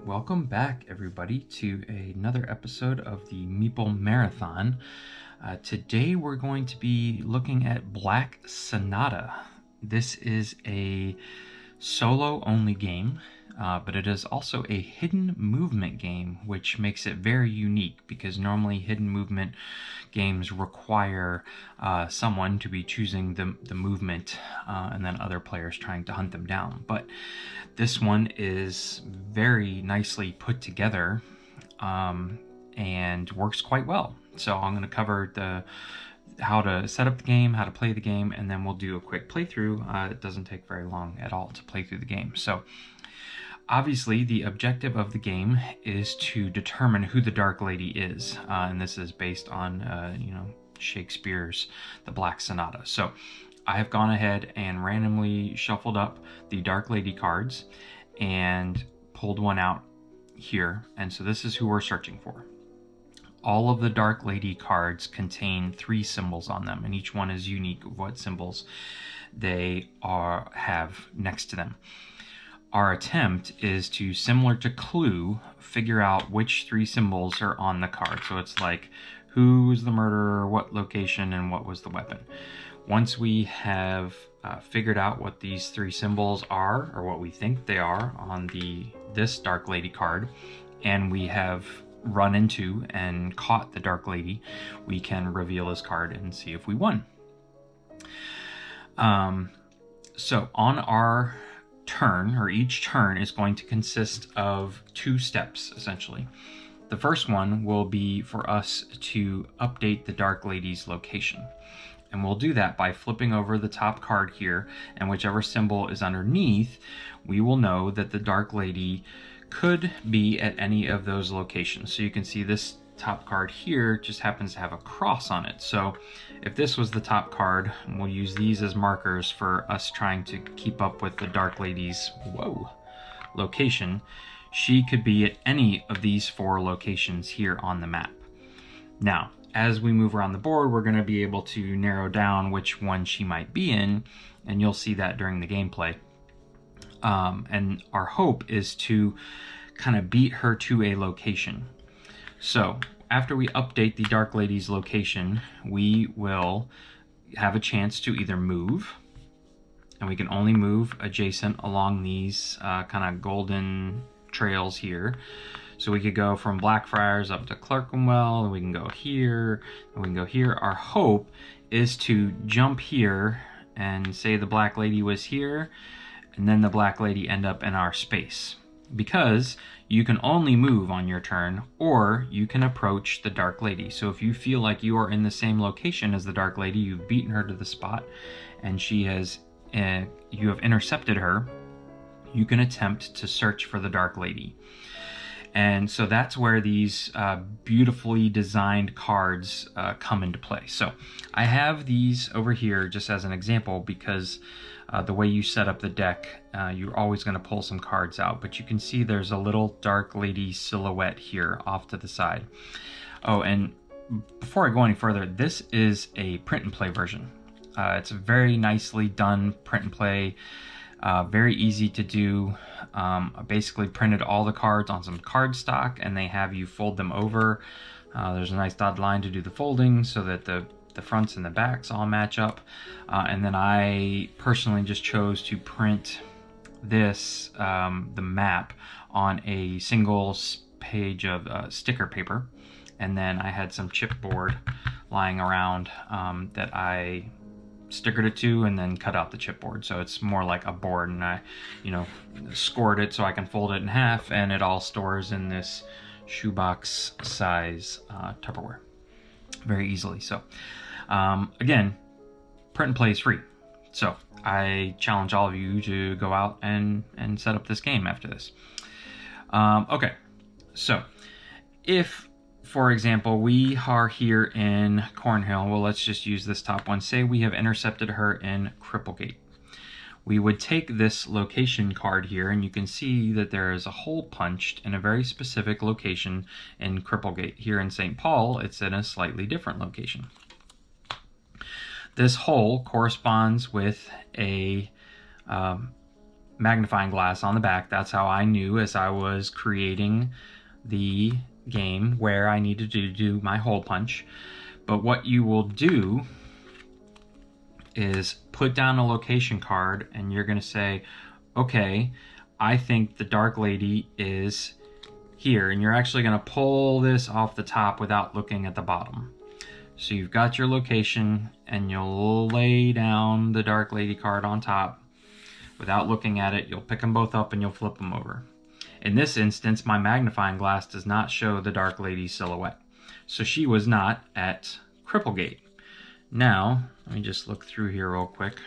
Welcome back, everybody, to another episode of the Meeple Marathon. Today we're going to be looking at Black Sonata. This is a solo-only game, but it is also a hidden movement game, which makes it very unique because normally hidden movement games require someone to be choosing the movement and then other players trying to hunt them down. But this one is very nicely put together and works quite well. So I'm going to cover how to set up the game, how to play the game, and then we'll do a quick playthrough. It doesn't take very long at all to play through the game. So obviously the objective of the game is to determine who the Dark Lady is, and this is based on Shakespeare's The Black Sonata. So I have gone ahead and randomly shuffled up the Dark Lady cards and pulled one out here, and so this is who we're searching for. All of the Dark Lady cards contain 3 symbols on them, and each one is unique of what symbols they have next to them. Our attempt is to, similar to Clue, figure out which 3 symbols are on the card. So it's like, who's the murderer, what location, and what was the weapon. Once we have figured out what these 3 symbols are, or what we think they are on this Dark Lady card, and we have run into and caught the Dark Lady, we can reveal this card and see if we won. So on our turn, or each turn, is going to consist of 2 steps, essentially. The first one will be for us to update the Dark Lady's location. And we'll do that by flipping over the top card here, and whichever symbol is underneath, we will know that the Dark Lady could be at any of those locations. So you can see this top card here just happens to have a cross on it. So if this was the top card, we'll use these as markers for us trying to keep up with the Dark Lady's location. She could be at any of these 4 locations here on the map. Now, as we move around the board, we're going to be able to narrow down which one she might be in, and you'll see that during the gameplay. And our hope is to kind of beat her to a location. So after we update the Dark Lady's location, we will have a chance to either move, and we can only move adjacent along these kind of golden trails here. So we could go from Blackfriars up to Clerkenwell, and we can go here, and we can go here. Our hope is to jump here and say the Black Lady was here, and then the Black Lady end up in our space. Because you can only move on your turn, or you can approach the Dark Lady. So if you feel like you are in the same location as the Dark Lady, you've beaten her to the spot, and you have intercepted her, you can attempt to search for the Dark Lady. And so that's where these beautifully designed cards come into play. So I have these over here just as an example because the way you set up the deck, you're always going to pull some cards out. But you can see there's a little Dark Lady silhouette here off to the side. Oh, and before I go any further, this is a print and play version. It's a very nicely done print and play. Very easy to do. I basically printed all the cards on some cardstock, and they have you fold them over. There's a nice dotted line to do the folding so that the fronts and the backs all match up. And then I personally just chose to print this, the map, on a single page of sticker paper. And then I had some chipboard lying around that I stickered it to and then cut out the chipboard, so it's more like a board, and I scored it so I can fold it in half, and it all stores in this shoebox size Tupperware very easily. So again, print and play is free, so I challenge all of you to go out and set up this game after this. Okay, so if, for example, we are here in Cornhill. Well, let's just use this top one. Say we have intercepted her in Cripplegate. We would take this location card here, and you can see that there is a hole punched in a very specific location in Cripplegate. Here in St. Paul, it's in a slightly different location. This hole corresponds with a magnifying glass on the back. That's how I knew as I was creating the game where I needed to do my hole punch. But what you will do is put down a location card and you're going to say, okay, I think the Dark Lady is here. And you're actually going to pull this off the top without looking at the bottom. So you've got your location and you'll lay down the Dark Lady card on top without looking at it. You'll pick them both up and you'll flip them over. In this instance, my magnifying glass does not show the Dark Lady silhouette. So she was not at Cripplegate. Now, let me just look through here real quick.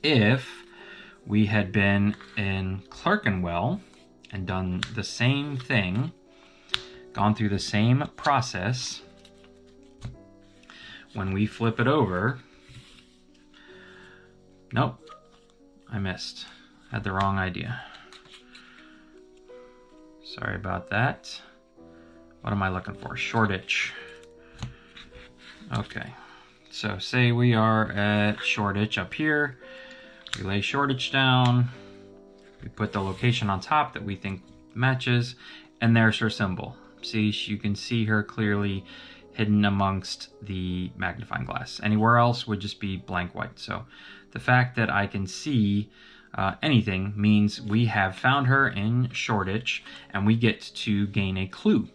If we had been in Clerkenwell and done the same thing, gone through the same process, when we flip it over, nope, I missed. Had the wrong idea. Sorry about that. What am I looking for? Shoreditch. Okay, so say we are at Shoreditch up here. We lay Shoreditch down. We put the location on top that we think matches, and there's her symbol. See, you can see her clearly hidden amongst the magnifying glass. Anywhere else would just be blank white. So the fact that I can see anything means we have found her in Shoreditch, and we get to gain a clue.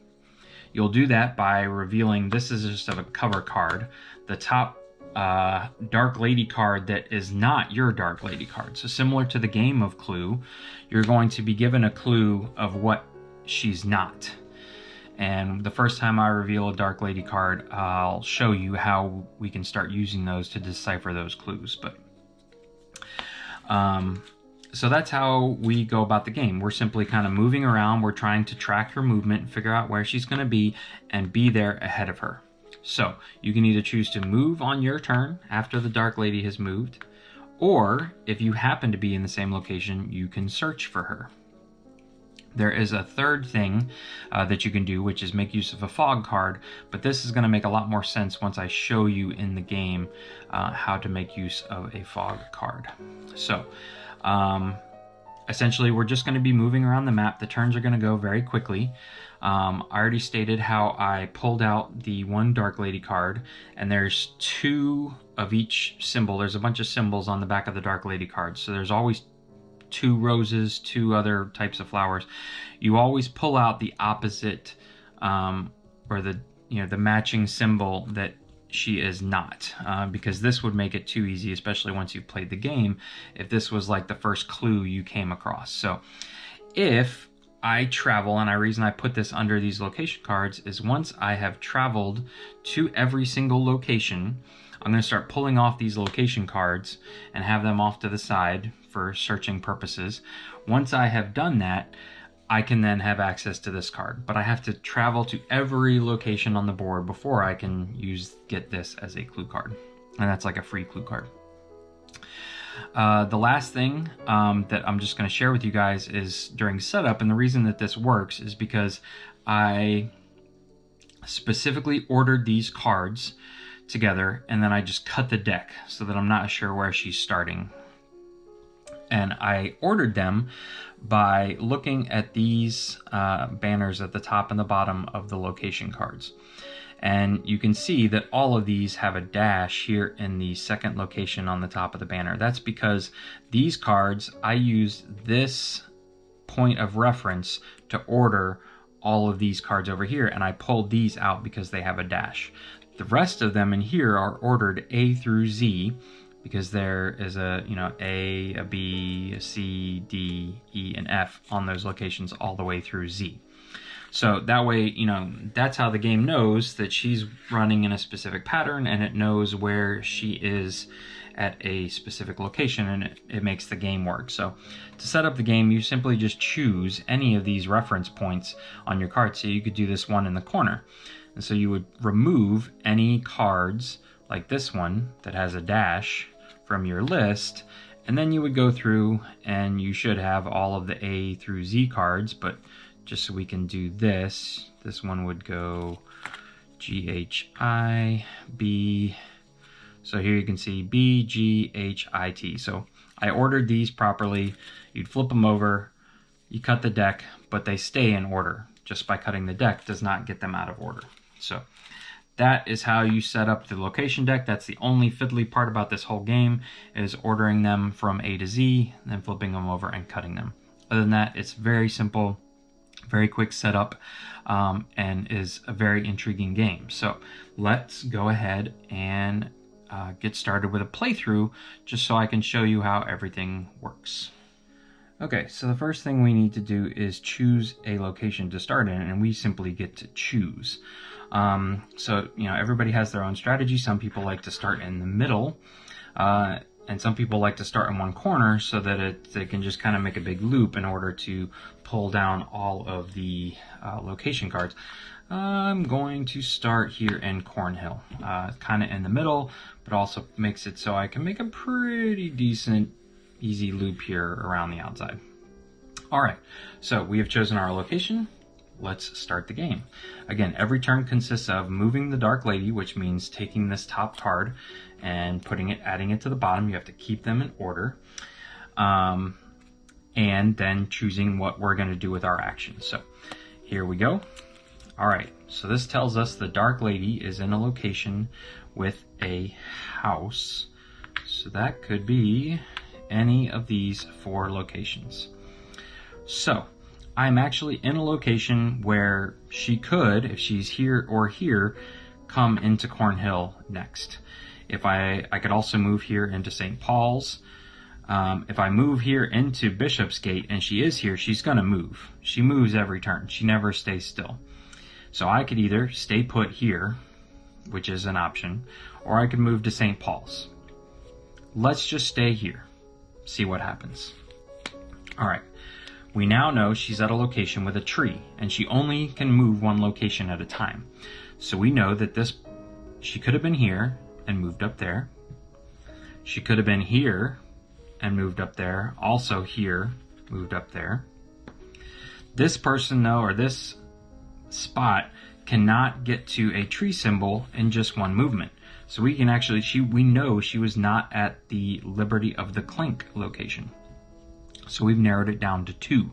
You'll do that by revealing, this is just a cover card, the top Dark Lady card that is not your Dark Lady card. So similar to the game of Clue, you're going to be given a clue of what she's not. And the first time I reveal a Dark Lady card, I'll show you how we can start using those to decipher those clues. But so that's how we go about the game. We're simply kind of moving around. We're trying to track her movement, figure out where she's going to be, and be there ahead of her. So you can either choose to move on your turn after the Dark Lady has moved, or if you happen to be in the same location, you can search for her. There is a third thing that you can do, which is make use of a fog card, but this is going to make a lot more sense once I show you in the game how to make use of a fog card. So essentially, we're just going to be moving around the map. The turns are going to go very quickly. I already stated how I pulled out the one Dark Lady card, and there's two of each symbol. There's a bunch of symbols on the back of the Dark Lady card, so there's always two roses, two other types of flowers. You always pull out the opposite or the matching symbol that she is not, because this would make it too easy, especially once you've played the game, if this was like the first clue you came across. So if I travel, and the reason I put this under these location cards is once I have traveled to every single location, I'm going to start pulling off these location cards and have them off to the side for searching purposes. Once I have done that, I can then have access to this card, but I have to travel to every location on the board before I can get this as a clue card, and that's like a free clue card. The last thing that I'm just going to share with you guys is during setup, and the reason that this works is because I specifically ordered these cards together, and then I just cut the deck so that I'm not sure where she's starting. And I ordered them by looking at these banners at the top and the bottom of the location cards. And you can see that all of these have a dash here in the second location on the top of the banner. That's because these cards, I use this point of reference to order all of these cards over here, and I pulled these out because they have a dash. The rest of them in here are ordered A through Z, because there is a A, a B, a C, D, E, and F on those locations all the way through Z. So that way, that's how the game knows that she's running in a specific pattern, and it knows where she is at a specific location, and it makes the game work. So to set up the game, you simply just choose any of these reference points on your card. So you could do this one in the corner. And so you would remove any cards like this one that has a dash from your list, and then you would go through and you should have all of the A through Z cards, but just so we can do this one would go G, H, I, B. So here you can see B, G, H, I, T. So I ordered these properly. You'd flip them over, you cut the deck, but they stay in order. Just by cutting the deck does not get them out of order. So that is how you set up the location deck. That's the only fiddly part about this whole game, is ordering them from A to Z, then flipping them over and cutting them. Other than that, it's very simple, very quick setup, and is a very intriguing game. So let's go ahead and get started with a playthrough, just so I can show you how everything works. Okay, so the first thing we need to do is choose a location to start in, and we simply get to choose. So, everybody has their own strategy. Some people like to start in the middle, and some people like to start in one corner so that they can just kind of make a big loop in order to pull down all of the location cards. I'm going to start here in Cornhill, kind of in the middle, but also makes it so I can make a pretty decent easy loop here around the outside. All right, so we have chosen our location. Let's start the game. Again, every turn consists of moving the Dark Lady, which means taking this top card and adding it to the bottom. You have to keep them in order, and then choosing what we're going to do with our action. So here we go. All right, so this tells us the Dark Lady is in a location with a house. So that could be any of these 4 locations. So I'm actually in a location where she could, if she's here or here, come into Cornhill next. If I could also move here into St. Paul's. If I move here into Bishopsgate and she is here, she's gonna move. She moves every turn. She never stays still. So I could either stay put here, which is an option, or I could move to St. Paul's. Let's just stay here. See what happens. All right, we now know she's at a location with a tree, and she only can move one location at a time. So we know that she could have been here and moved up there. She could have been here and moved up there. Also here, moved up there. This person though, or this spot, cannot get to a tree symbol in just one movement. So we can actually, we know she was not at the Liberty of the Clink location. So we've narrowed it down to 2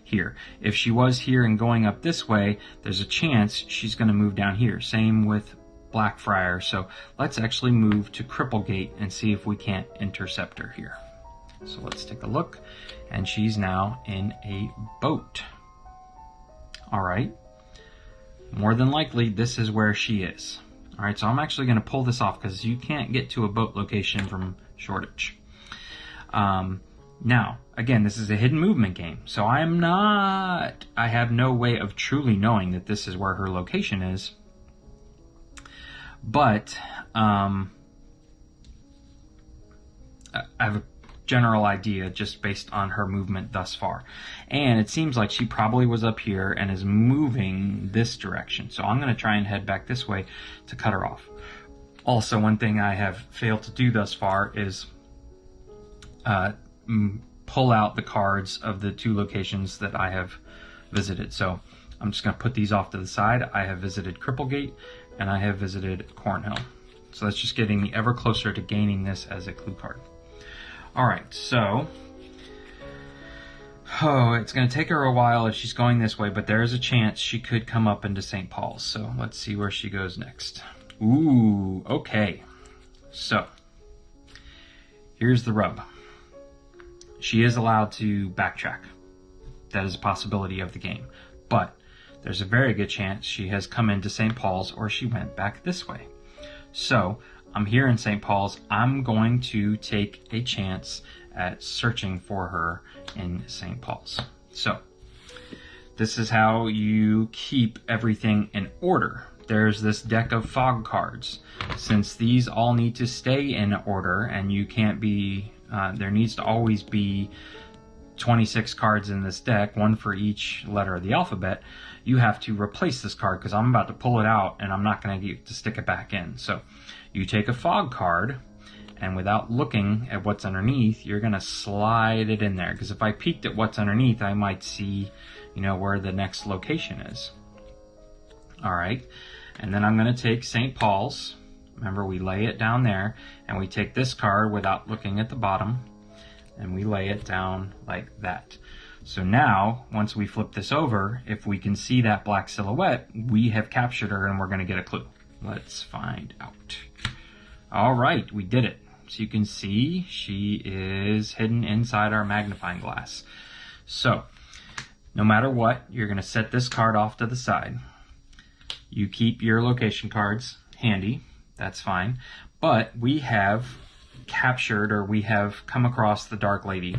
here. If she was here and going up this way, there's a chance she's going to move down here. Same with Blackfriar. So let's actually move to Cripplegate and see if we can't intercept her here. So let's take a look, and she's now in a boat. All right. More than likely, this is where she is. All right, so I'm actually going to pull this off because you can't get to a boat location from Shoreditch. Now, again, this is a hidden movement game, so I have no way of truly knowing that this is where her location is. But I have a general idea just based on her movement thus far. And it seems like she probably was up here and is moving this direction. So I'm going to try and head back this way to cut her off. Also, one thing I have failed to do thus far is pull out the cards of the 2 locations that I have visited. So I'm just going to put these off to the side. I have visited Cripplegate and I have visited Cornhill. So that's just getting me ever closer to gaining this as a clue card. All right, so it's going to take her a while if she's going this way, but there is a chance she could come up into St. Paul's. So let's see where she goes next. Ooh, okay. So here's the rub. She is allowed to backtrack. That is a possibility of the game. But there's a very good chance she has come into St. Paul's or she went back this way. So I'm here in St. Paul's. I'm going to take a chance at searching for her in St. Paul's. So this is how you keep everything in order. There's this deck of fog cards. Since these all need to stay in order and you can't be, there needs to always be 26 cards in this deck, 1 for each letter of the alphabet, you have to replace this card because I'm about to pull it out and I'm not going to get to stick it back in. So you take a fog card and without looking at what's underneath, you're going to slide it in there, because if I peeked at what's underneath, I might see, where the next location is. All right, and then I'm going to take St. Paul's. Remember, we lay it down there, and we take this card without looking at the bottom. and we lay it down like that. So now, once we flip this over, if we can see that black silhouette, we have captured her and we're going to get a clue. Let's find out. All right, we did it. So you can see she is hidden inside our magnifying glass. So no matter what, you're going to set this card off to the side. You keep your location cards handy. That's fine. But we have captured, or we have come across the Dark Lady.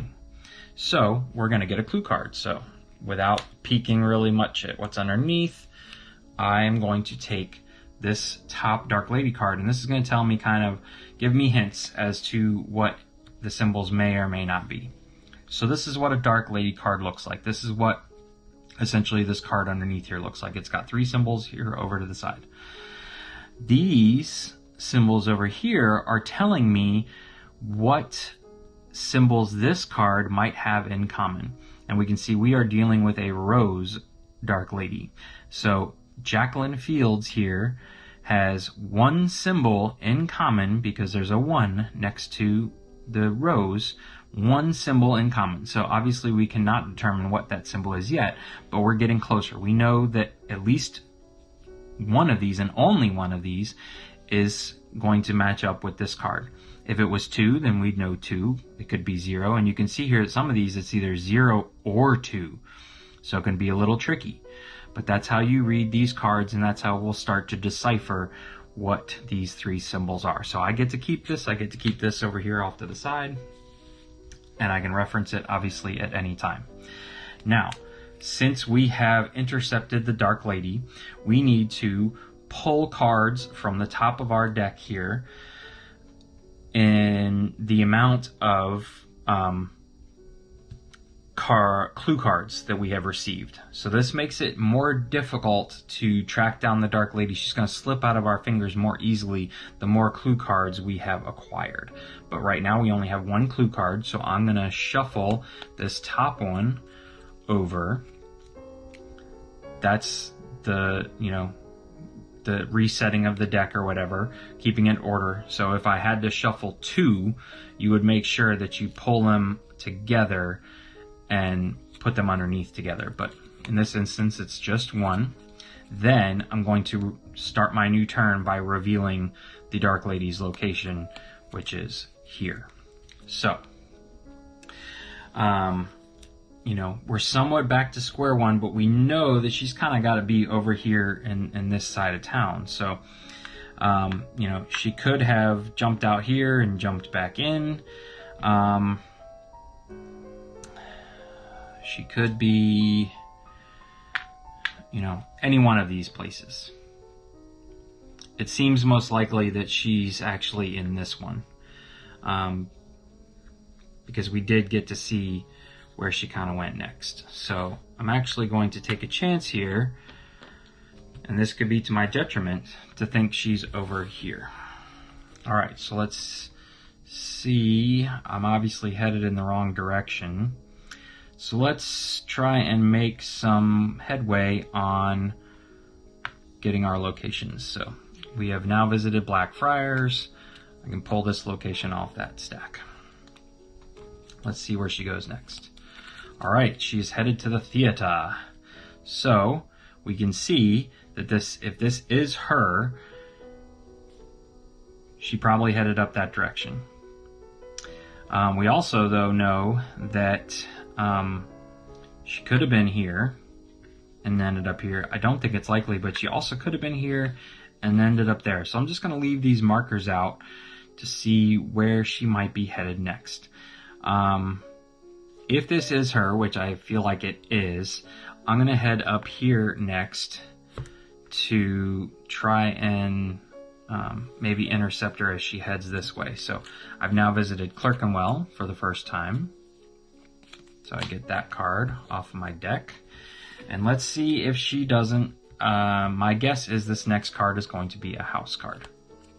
So we're going to get a clue card. So without peeking really much at what's underneath, I'm going to take this top Dark Lady card, and this is going to tell me, kind of give me hints as to what the symbols may or may not be. So this is what a Dark Lady card looks like. This is what essentially this card underneath here looks like. It's got 3 symbols here over to the side. These symbols over here are telling me what symbols this card might have in common. And we can see we are dealing with a Rose Dark Lady. So Jacqueline Fields here has 1 symbol in common, because there's a 1 next to the rose, 1 symbol in common. So obviously we cannot determine what that symbol is yet, but we're getting closer. We know that at least one of these, and only one of these, is going to match up with this card. If it was 2, then we'd know 2. It could be 0, and you can see here at some of these it's either 0 or 2. So it can be a little tricky. But that's how you read these cards, and that's how we'll start to decipher what these 3 symbols are. So I get to keep this. I get to keep this over here off to the side, and I can reference it obviously at any time. Now, since we have intercepted the Dark Lady, we need to pull cards from the top of our deck here in the amount of clue cards that we have received. So this makes it more difficult to track down the Dark Lady. She's going to slip out of our fingers more easily the more clue cards we have acquired. But right now we only have 1 clue card, so I'm going to shuffle this top one over. That's the, the resetting of the deck or whatever, keeping it in order. So if I had to shuffle 2, you would make sure that you pull them together and put them underneath together. But in this instance, it's just 1. Then I'm going to start my new turn by revealing the Dark Lady's location, which is here. So, we're somewhat back to square one, but we know that she's kind of got to be over here in this side of town. So, she could have jumped out here and jumped back in. She could be, any one of these places. It seems most likely that she's actually in this one, because we did get to see where she kind of went next. So I'm actually going to take a chance here, and this could be to my detriment, to think she's over here. All right, so let's see. I'm obviously headed in the wrong direction. So let's try and make some headway on getting our locations. So we have now visited Blackfriars. I can pull this location off that stack. Let's see where she goes next. All right, she's headed to the theater. So we can see that if this is her, she probably headed up that direction. We also, though, know that she could have been here and ended up here. I don't think it's likely, but she also could have been here and ended up there. So I'm just going to leave these markers out to see where she might be headed next. If this is her, which I feel like it is, I'm going to head up here next to try and maybe intercept her as she heads this way. So I've now visited Clerkenwell for the first time. So I get that card off of my deck. And let's see if she doesn't. My guess is this next card is going to be a house card.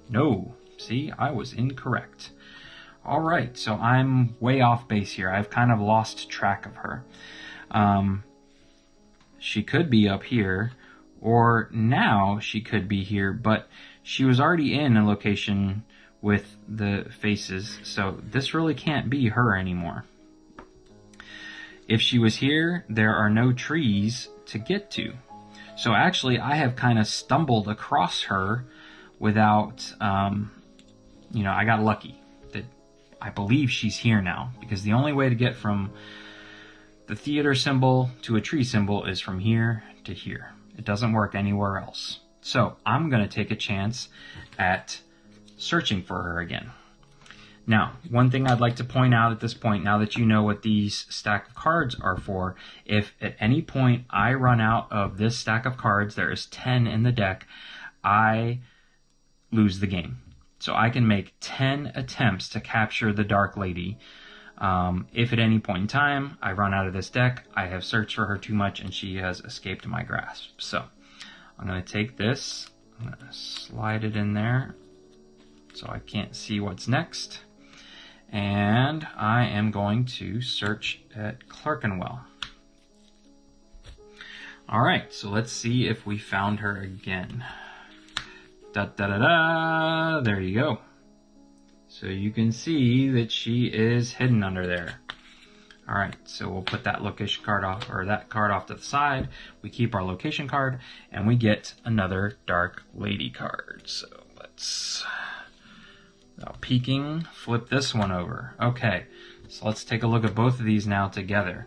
No, see, I was incorrect. All right, so I'm way off base here. I've kind of lost track of her. She could be up here, or now she could be here, but she was already in a location with the faces, so this really can't be her anymore. If she was here, there are no trees to get to. So actually, I have kind of stumbled across her without, I got lucky that I believe she's here now, because the only way to get from the theater symbol to a tree symbol is from here to here. It doesn't work anywhere else. So I'm going to take a chance at searching for her again. Now, one thing I'd like to point out at this point, now that you know what these stack of cards are for, if at any point I run out of this stack of cards, there is 10 in the deck, I lose the game. So I can make 10 attempts to capture the Dark Lady. If at any point in time I run out of this deck, I have searched for her too much and she has escaped my grasp. So I'm going to take this, I'm going to slide it in there so I can't see what's next. And I am going to search at Clerkenwell. Alright, so let's see if we found her again. Da-da-da-da! There you go. So you can see that she is hidden under there. Alright, so we'll put that location card off, or that card off to the side. We keep our location card, and we get another Dark Lady card. So let's... without peeking, flip this one over. Okay, so let's take a look at both of these now together.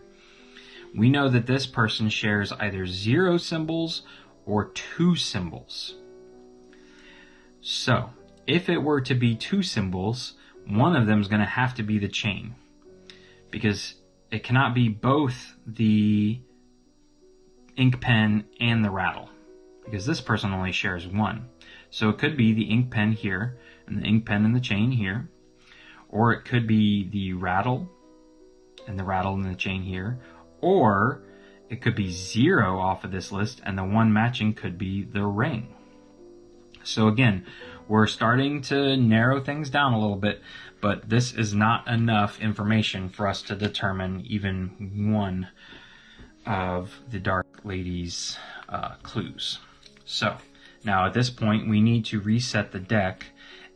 We know that this person shares either 0 symbols or 2 symbols. So, if it were to be 2 symbols, one of them is going to have to be the chain. Because it cannot be both the ink pen and the rattle. Because this person only shares 1. So it could be the ink pen here, and the ink pen and the chain here, or it could be the rattle and the chain here, or it could be 0 off of this list and the one matching could be the ring. So again, we're starting to narrow things down a little bit, but this is not enough information for us to determine even one of the Dark Lady's clues. So now at this point we need to reset the deck,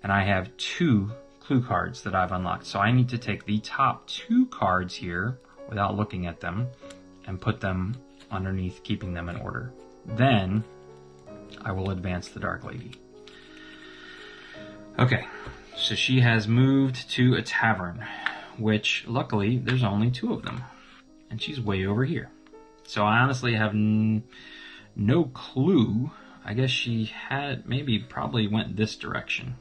and I have 2 clue cards that I've unlocked. So I need to take the top 2 cards here without looking at them and put them underneath, keeping them in order. Then I will advance the Dark Lady. Okay, so she has moved to a tavern, which luckily there's only 2 of them, and she's way over here. So I honestly have no clue. I guess she probably went this direction.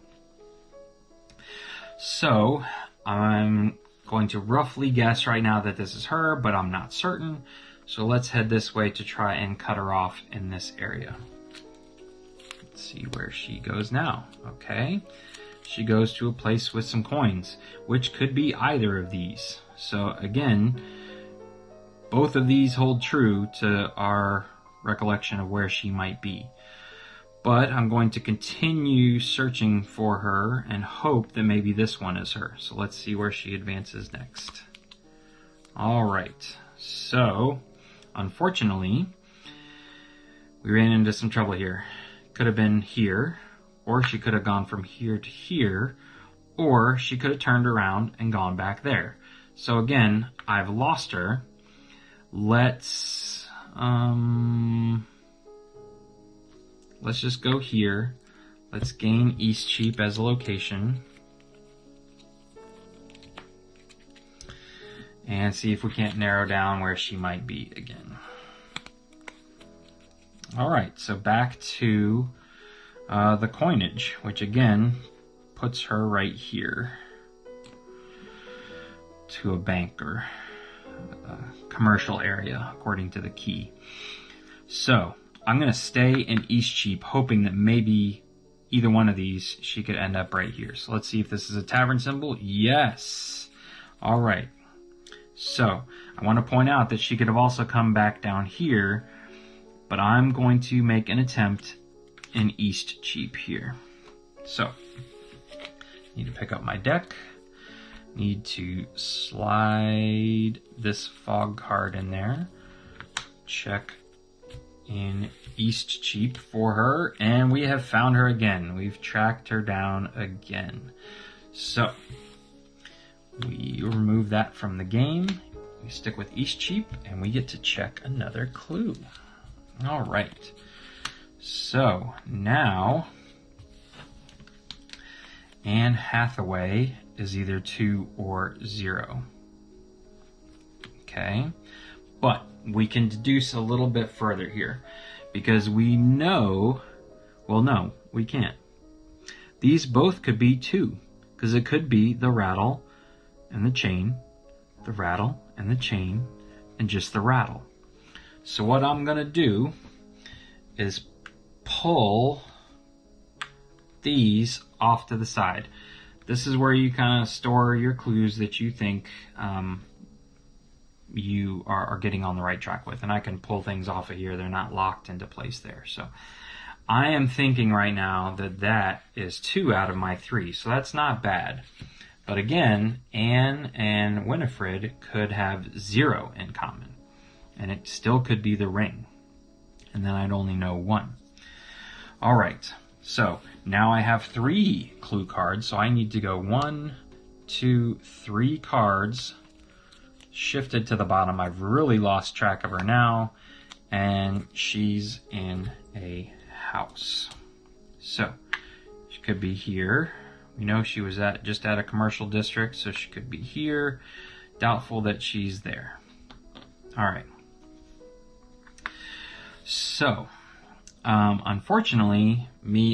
So I'm going to roughly guess right now that this is her, but I'm not certain. So let's head this way to try and cut her off in this area. Let's see where she goes now. Okay, she goes to a place with some coins, which could be either of these. So again, both of these hold true to our recollection of where she might be. But I'm going to continue searching for her and hope that maybe this one is her. So let's see where she advances next. Alright, so unfortunately, we ran into some trouble here. Could have been here, or she could have gone from here to here, or she could have turned around and gone back there. So again, I've lost her. Let's just go here. Let's gain Eastcheap as a location. And see if we can't narrow down where she might be again. Alright, so back to the coinage, which again puts her right here to a bank or a commercial area, according to the key. So I'm going to stay in Eastcheap, hoping that maybe either one of these she could end up right here. So let's see if this is a tavern symbol. Yes! Alright. So I want to point out that she could have also come back down here, but I'm going to make an attempt in Eastcheap here. So, need to pick up my deck. Need to slide this fog card in there. Check in Eastcheap for her, and we have found her again. We've tracked her down again. So we remove that from the game. We stick with Eastcheap, and we get to check another clue. All right. So now Anne Hathaway is either 2 or 0. Okay, but we can deduce a little bit further here because we know, well, no, we can't. These both could be 2 because it could be the rattle and the chain, the rattle and the chain, and just the rattle. So what I'm going to do is pull these off to the side. This is where you kind of store your clues that you think you are getting on the right track with. And I can pull things off of here. They're not locked into place there. So I am thinking right now that that is 2 out of my 3. So that's not bad. But again, Anne and Winifred could have 0 in common. And it still could be the ring. And then I'd only know 1. All right. So now I have 3 clue cards. So I need to go 1, 2, 3 cards shifted to the bottom. I've really lost track of her now, and she's in a house. So she could be here. We know she was just at a commercial district, so she could be here. Doubtful that she's there. All right. So unfortunately,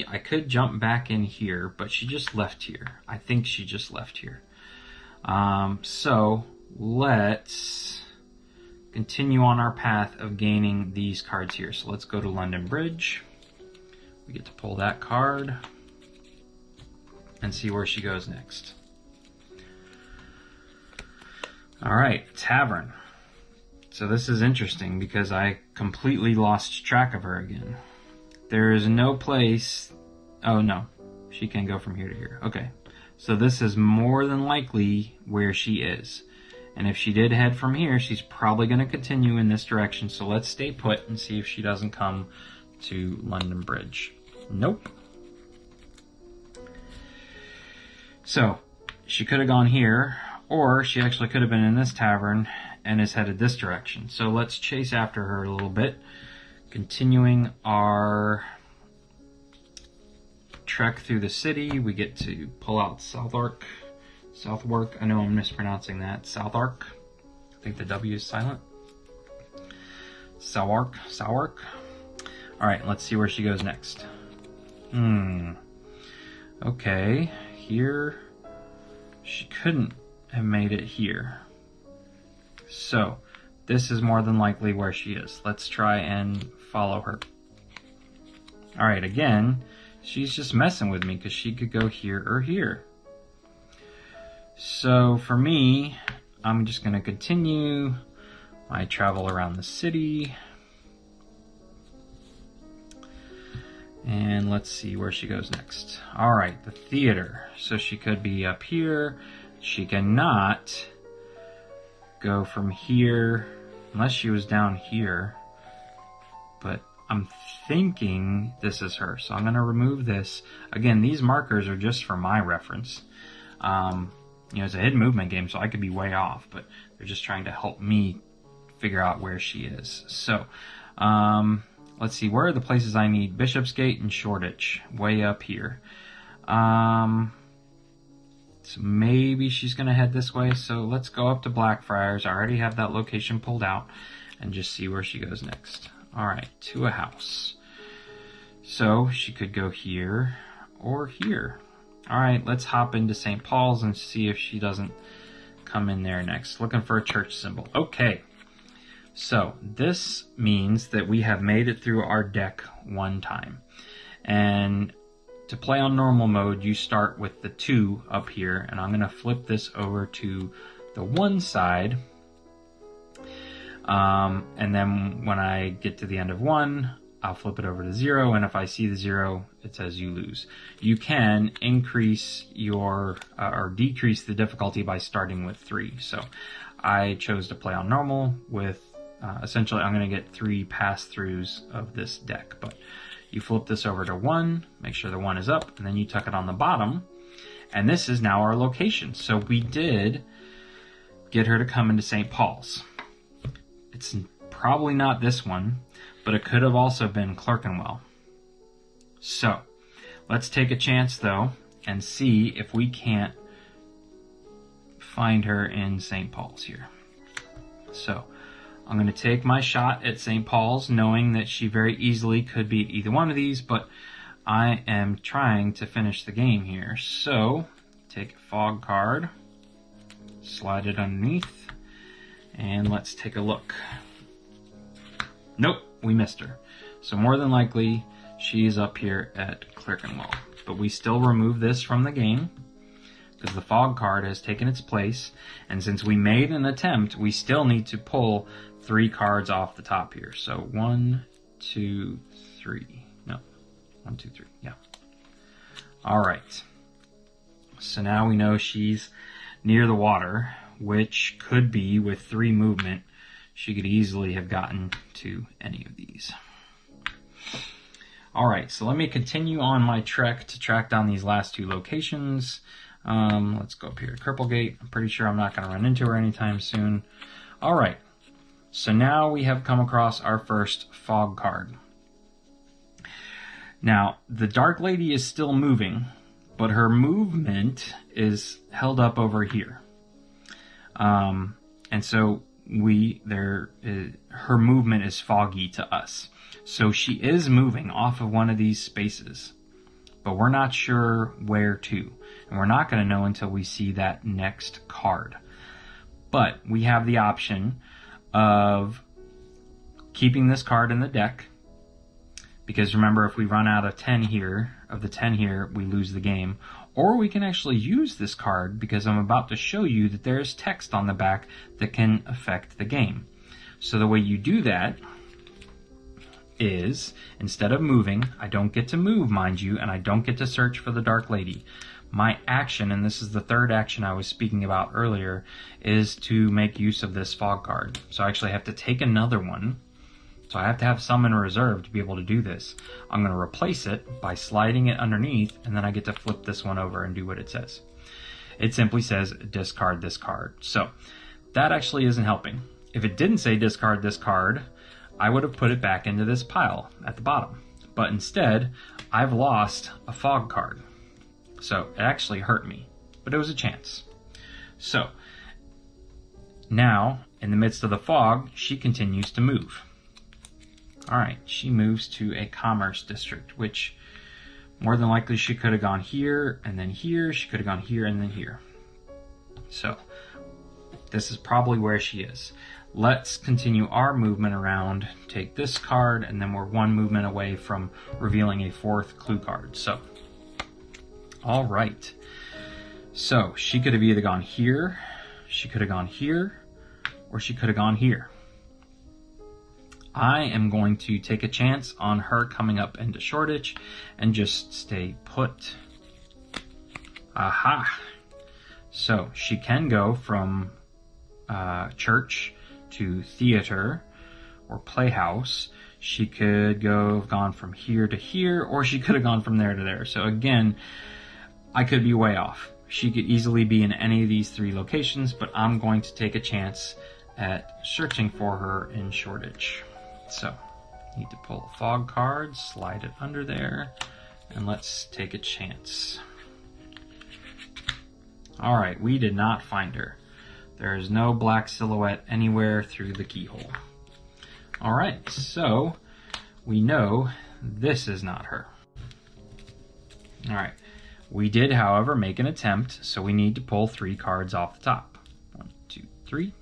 I could jump back in here, but she just left here. I think she just left here. So let's continue on our path of gaining these cards here. So let's go to London Bridge. We get to pull that card and see where she goes next. All right, Tavern. So this is interesting because I completely lost track of her again. There is no place... Oh, no. She can go from here to here. Okay. So this is more than likely where she is. And if she did head from here, she's probably going to continue in this direction. So let's stay put and see if she doesn't come to London Bridge. Nope. So she could have gone here, or she actually could have been in this tavern and is headed this direction. So let's chase after her a little bit. Continuing our trek through the city, we get to pull out Southwark. I know I'm mispronouncing that. Southwark. I think the W is silent. Southwark. All right, let's see where she goes next. Okay, here she couldn't have made it here. So this is more than likely where she is. Let's try and follow her. All right, again, she's just messing with me because she could go here or here. So for me, I'm just going to continue my travel around the city. And let's see where she goes next. All right, the theater. So she could be up here. She cannot go from here unless she was down here. But I'm thinking this is her. So I'm going to remove this. Again, these markers are just for my reference. It's a hidden movement game, so I could be way off, but they're just trying to help me figure out where she is. So, let's see, where are the places I need? Bishopsgate and Shoreditch, way up here. So maybe she's going to head this way, so let's go up to Blackfriars. I already have that location pulled out, and just see where she goes next. Alright, to a house. So, she could go here, or here. Alright, let's hop into St. Paul's and see if she doesn't come in there next. Looking for a church symbol. Okay, so this means that we have made it through our deck one time. And to play on normal mode, you start with the 2 up here. And I'm going to flip this over to the 1 side. And then when I get to the end of 1, I'll flip it over to 0, and if I see the 0, it says you lose. You can increase your, or decrease the difficulty by starting with 3. So I chose to play on normal with essentially I'm going to get 3 pass-throughs of this deck. But you flip this over to 1, make sure the 1 is up, and then you tuck it on the bottom. And this is now our location. So we did get her to come into St. Paul's. It's probably not this one, but it could have also been Clerkenwell. So let's take a chance though and see if we can't find her in St. Paul's here. So I'm going to take my shot at St. Paul's, knowing that she very easily could beat either one of these, but I am trying to finish the game here. So take a fog card, slide it underneath, and let's take a look. Nope, we missed her. So more than likely she's up here at Clerkenwell. But we still remove this from the game because the fog card has taken its place, and since we made an attempt, we still need to pull 3 cards off the top here. So 1, 2, 3. No, 1, 2, 3. Yeah. All right. So now we know she's near the water, which could be with 3 movement. She could easily have gotten to any of these. All right, so let me continue on my trek to track down these last 2 locations. Let's go up here to Cripplegate. I'm pretty sure I'm not going to run into her anytime soon. All right, so now we have come across our first fog card. Now, the Dark Lady is still moving, but her movement is held up over here. And so her movement is foggy to us. So she is moving off of one of these spaces, but we're not sure where to. And we're not going to know until we see that next card. But we have the option of keeping this card in the deck, because remember, if we run out of 10 here, we lose the game. Or we can actually use this card, because I'm about to show you that there is text on the back that can affect the game. So the way you do that is, instead of moving, I don't get to move, mind you, and I don't get to search for the Dark Lady. My action, and this is the third action I was speaking about earlier, is to make use of this fog card. So I actually have to take another one. So I have to have some in reserve to be able to do this. I'm going to replace it by sliding it underneath, and then I get to flip this one over and do what it says. It simply says discard this card. So that actually isn't helping. If it didn't say discard this card, I would have put it back into this pile at the bottom. But instead, I've lost a fog card. So it actually hurt me, but it was a chance. So now, in the midst of the fog, she continues to move. All right, she moves to a commerce district, which more than likely she could have gone here and then here. She could have gone here and then here. So this is probably where she is. Let's continue our movement around, take this card, and then we're 1 movement away from revealing a 4th clue card. So, all right. So she could have either gone here, she could have gone here, or she could have gone here. I am going to take a chance on her coming up into Shoreditch and just stay put. Aha! So she can go from church to theater or playhouse. She could have gone from here to here, or she could have gone from there to there. So again, I could be way off. She could easily be in any of these 3 locations, but I'm going to take a chance at searching for her in Shoreditch. So, need to pull a fog card, slide it under there, and let's take a chance. Alright, we did not find her. There is no black silhouette anywhere through the keyhole. Alright, so we know this is not her. Alright, we did, however, make an attempt, so we need to pull 3 cards off the top. 1, 2, 3.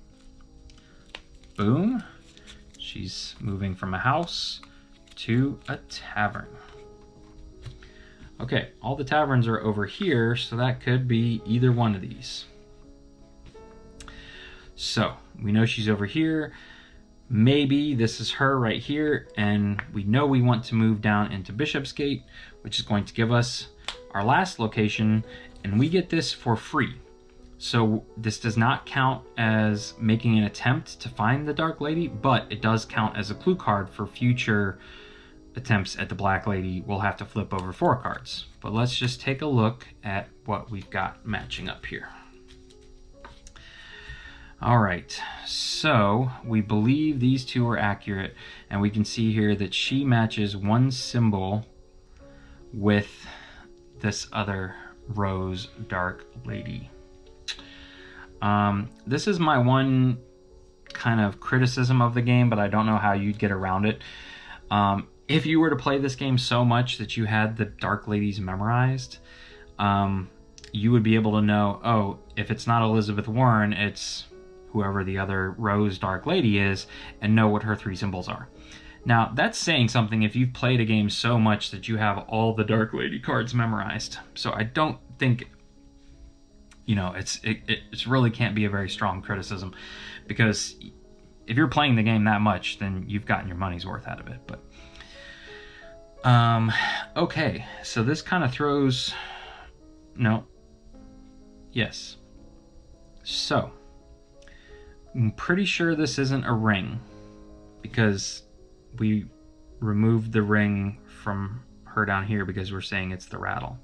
Boom. She's moving from a house to a tavern. Okay, all the taverns are over here, so that could be either one of these. So, we know she's over here. Maybe this is her right here, and we know we want to move down into Bishopsgate, which is going to give us our last location, and we get this for free. So this does not count as making an attempt to find the Dark Lady, but it does count as a clue card for future attempts at the Black Lady. We'll have to flip over 4 cards. But let's just take a look at what we've got matching up here. All right, so we believe these two are accurate, and we can see here that she matches one symbol with this other Rose Dark Lady. This is my one kind of criticism of the game, but I don't know how you'd get around it. If you were to play this game so much that you had the Dark Ladies memorized, you would be able to know, oh, if it's not Elizabeth Warren, it's whoever the other Rose Dark Lady is, and know what her 3 symbols are. Now, that's saying something if you've played a game so much that you have all the Dark Lady cards memorized. So I don't think, you know, it really can't be a very strong criticism, because if you're playing the game that much, then you've gotten your money's worth out of it. But okay, so this kind of throws, no, yes. So I'm pretty sure this isn't a ring, because we removed the ring from her down here because we're saying it's the rattle.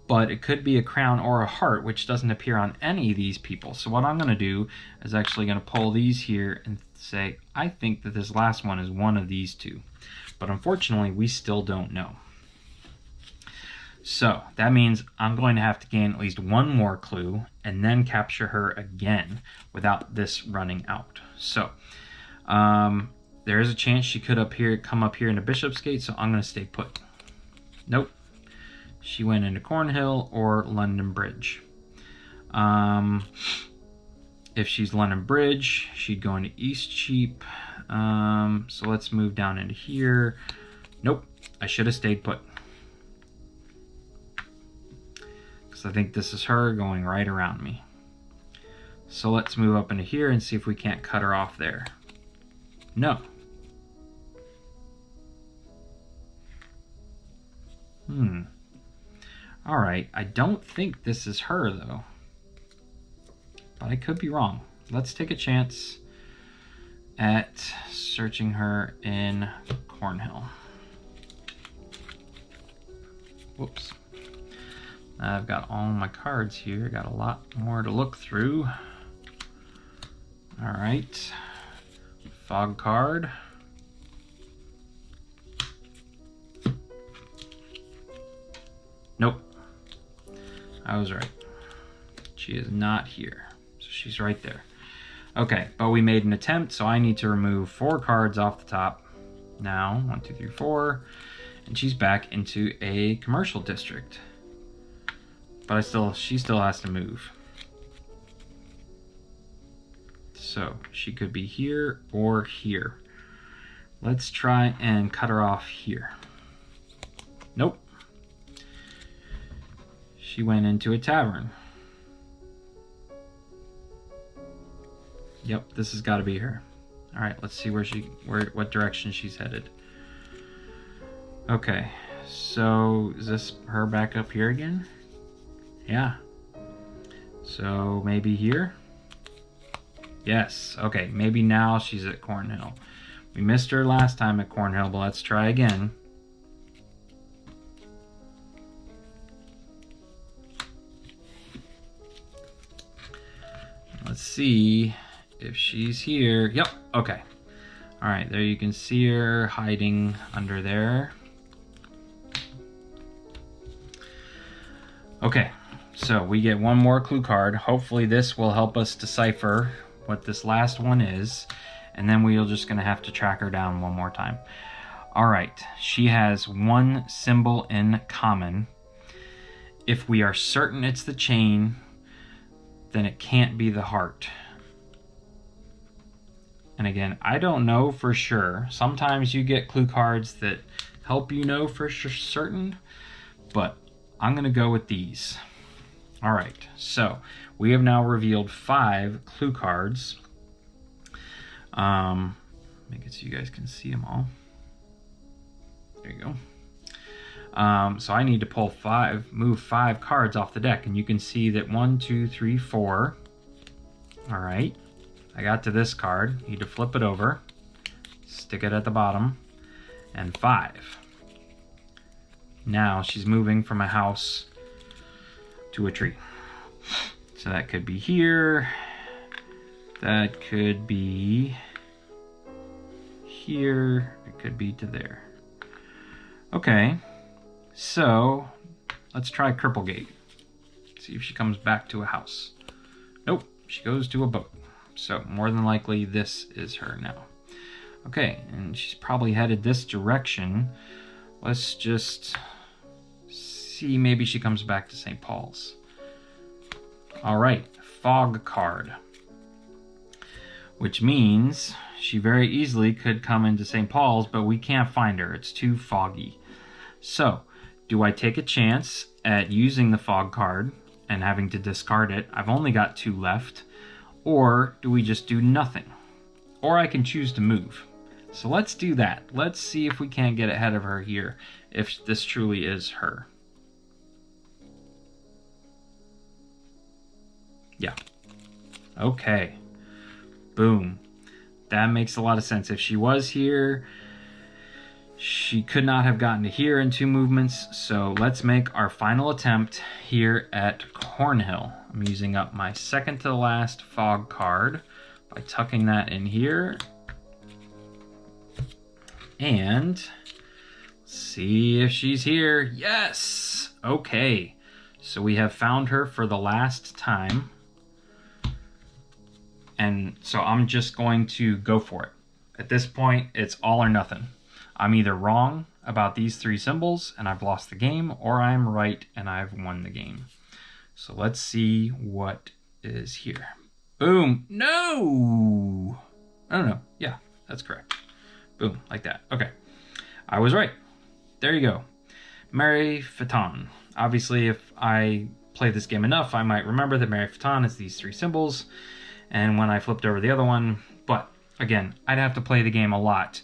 But it could be a crown or a heart, which doesn't appear on any of these people. So what I'm going to do is actually going to pull these here and say, I think that this last one is one of these two. But unfortunately, we still don't know. So that means I'm going to have to gain at least one more clue and then capture her again without this running out. So there is a chance she could come up here into Bishopsgate, so I'm going to stay put. Nope. She went into Cornhill or London Bridge. If she's London Bridge, she'd go into Eastcheap. So let's move down into here. Nope. I should have stayed put. I think this is her going right around me. So let's move up into here and see if we can't cut her off there. No. All right, I don't think this is her though, but I could be wrong. Let's take a chance at searching her in Cornhill. Whoops. I've got all my cards here. Got a lot more to look through. All right. Fog card. Nope. I was right. She is not here. So she's right there. Okay, but we made an attempt, so I need to remove 4 cards off the top. Now, 1, 2, 3, 4. And she's back into a commercial district. But she still has to move. So she could be here or here. Let's try and cut her off here. Nope. She went into a tavern. Yep, this has got to be her. All right, let's see what direction she's headed. Okay, so is this her back up here again? Yeah. So maybe here? Yes. Okay, maybe now she's at Cornhill. We missed her last time at Cornhill, but let's try again. Let's see if she's here. Yep, okay. All right, there you can see her hiding under there. Okay. So we get one more clue card. Hopefully this will help us decipher what this last one is. And then we're just going to have to track her down one more time. All right. She has one symbol in common. If we are certain it's the chain, then it can't be the heart. And again, I don't know for sure. Sometimes you get clue cards that help you know for certain. But I'm going to go with these. All right, so we have now revealed 5 clue cards. Make it so you guys can see them all. There you So I need to pull move 5 cards off the deck, and you can see that 1, 2, 3, 4. All right, I got to this card. Need to flip it over, stick it at the bottom, and 5. Now she's moving from a house to a tree. So that could be here. That could be here. It could be to there. Okay, so let's try Cripplegate. See if she comes back to a house. Nope, she goes to a boat. So more than likely this is her now. Okay, and she's probably headed this direction. Let's just see, maybe she comes back to St. Paul's. All right, fog card. Which means she very easily could come into St. Paul's, but we can't find her. It's too foggy. So, do I take a chance at using the fog card and having to discard it? I've only got 2 left. Or do we just do nothing? Or I can choose to move. So let's do that. Let's see if we can't get ahead of her here, if this truly is her. Yeah. Okay. Boom. That makes a lot of sense. If she was here, she could not have gotten to here in 2 movements. So let's make our final attempt here at Cornhill. I'm using up my second to the last fog card by tucking that in here. And see if she's here. Yes! Okay. So we have found her for the last time. And so I'm just going to go for it. At this point, it's all or nothing. I'm either wrong about these 3 symbols and I've lost the game, or I'm right and I've won the game. So let's see what is here. Boom. No! I don't know. Yeah, that's correct. Boom, like that. Okay. I was right. There you go. Mary Faton. Obviously, if I play this game enough, I might remember that Mary Faton is these 3 symbols. And when I flipped over the other one, but again, I'd have to play the game a lot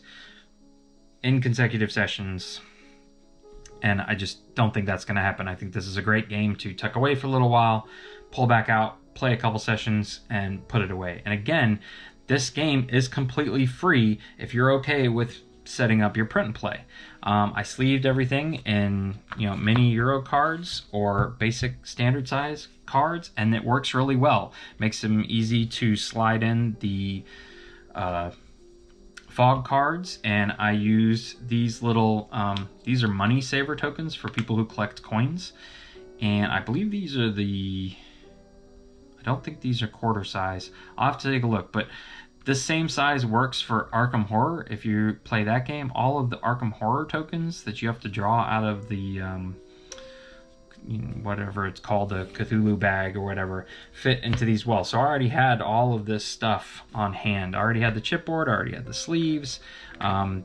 in consecutive sessions, and I just don't think that's going to happen. I think this is a great game to tuck away for a little while, pull back out, play a couple sessions, and put it away. And again, this game is completely free if you're okay with setting up your print and play. I sleeved everything in mini Euro cards or basic standard size cards, and it works really well. Makes them easy to slide in the fog cards, and I use these little these are money saver tokens for people who collect coins, and I believe these are I don't think these are quarter size. I'll have to take a look, but the same size works for Arkham Horror. If you play that game, all of the Arkham Horror tokens that you have to draw out of the whatever it's called, the Cthulhu bag or whatever, fit into these well. So I already had all of this stuff on hand. I already had the chipboard, I already had the sleeves.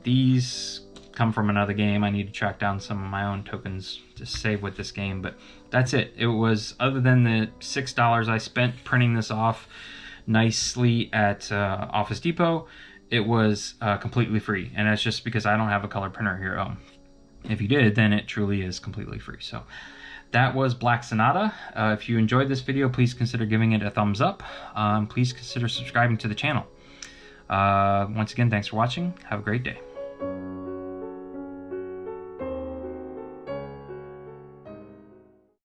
These come from another game. I need to track down some of my own tokens to save with this game, but that's it. It was, other than the $6 I spent printing this off nicely at Office Depot, it was completely free, and that's just because I don't have a color printer here at home. If you did, then it truly is completely free. So that was Black Sonata. If you enjoyed this video, please consider giving it a thumbs up. Please consider subscribing to the channel. Once again, thanks for watching. Have a great day.